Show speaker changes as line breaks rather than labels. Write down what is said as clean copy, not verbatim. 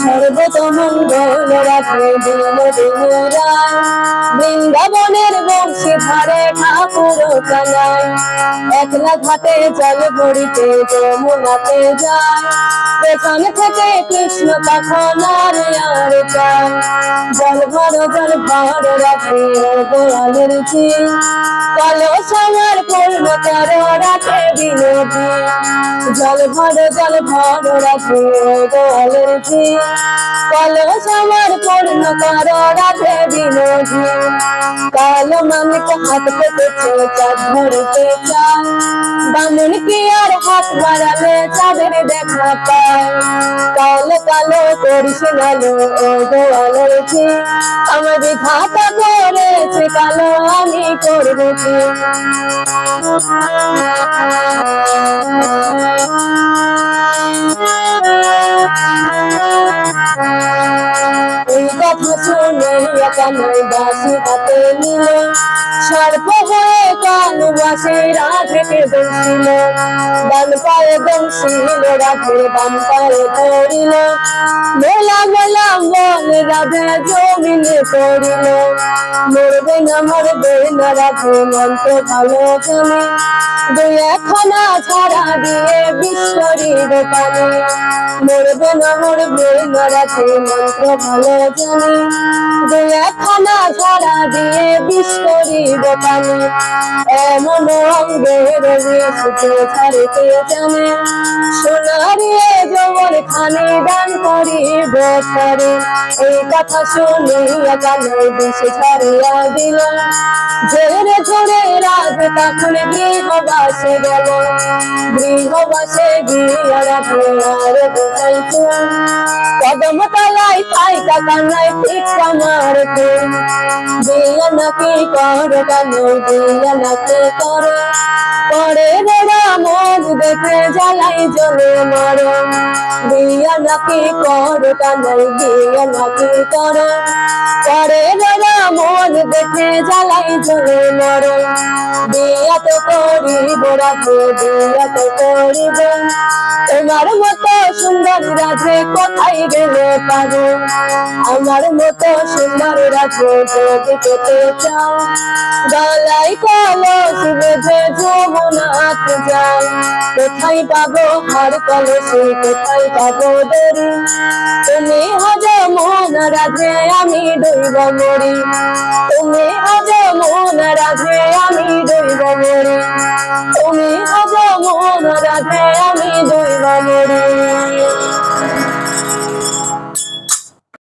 সর্বতমঙ্গল রাখে দিন দিনুরায়, বৃন্দাবনের বংশী ধারে ঠাকুর কানাই। একলা ঘাটে জল ভরিতে যমুনাতে যায়, পেছন থেকে কৃষ্ণ তখন আর চায়। জল ভর রাখে গোয়ালের ঝি, কলস আমার পূর্ণ কর রাখে বিনোদী। জল ভর রাখে গোয়ালের ঝি, কলস আমার পূর্ণ কর রাখে বিনোদী। কালো মানিক হাত পেতেছে চাঁদ ধরতে চায়, বামুন কি আর হাত বাড়ালে চাঁদের দেখা পায়। কালো কালো করিস নালো ও গোয়ালের ঝি, আমার বিধাতা করেছে কালো আমি করবো কি। এই কথা শুনে কানাই বাঁশি হাতে নিল, সর্প হয়ে কানু বাঁশি রাধেকে বলছিল। ডান পায়ে বংশীল রাধে বাম পায়ে ধরিল, মেলা মেলা মন রাধে জমিনে পড়িল। মরবে না রাধে মন্ত্র ভালো জানে, দুই একখানা ছাড়া দিয়ে বিশ্বরীর পানে। মরবে না রাধে মন্ত্র ভালো জানে, দুই একখানা ছাড়া দিয়ে বিশ্বরীর পানে। এমন অঙ্গের সুতো ছাড়িতে জানে, সোনারিয়ে যৌবন খানি দান করিব তারে। এই কথা শুনিয়া কানাই বিষ ছাড়িয়া দিল, ঝেড়ে ঝরে রাধে তখন গৃহবাসে গেল। গৃহবাসে গিয়া রাধে আর বোঝাইত, কদম তলায় থাইকা কানাই ভিক্ষা মারত। বিয়া নাকি কর কানাই বিয়া নাকি কর, পরে বেড়া মন দেখে জ্বালাই জ্বলে মর। বিয়া নাকি কর কানাই বিয়া নাকি কর, পরে বেড়া মন দেখে জ্বালাই জ্বলে মর। বিয়া তো করিব রাধে বিয়া তো করিব, তোমার মতো সুন্দর রাধে কোথায় গেলে পারো। আমার মতো সুন্দর রাধে যদি পেতে চাও, গলায় কলস বেঁধে যমুনাত যাও। কোথায় পাবো হার কলসি কোথায় পাবো দড়ি, তুমি আজ মন রাধে আমি ডুইব মরি। তুমি আজ মন রাধে আমি ডুইব মরি, তুমি আজ মন রাধে আমি ডুইব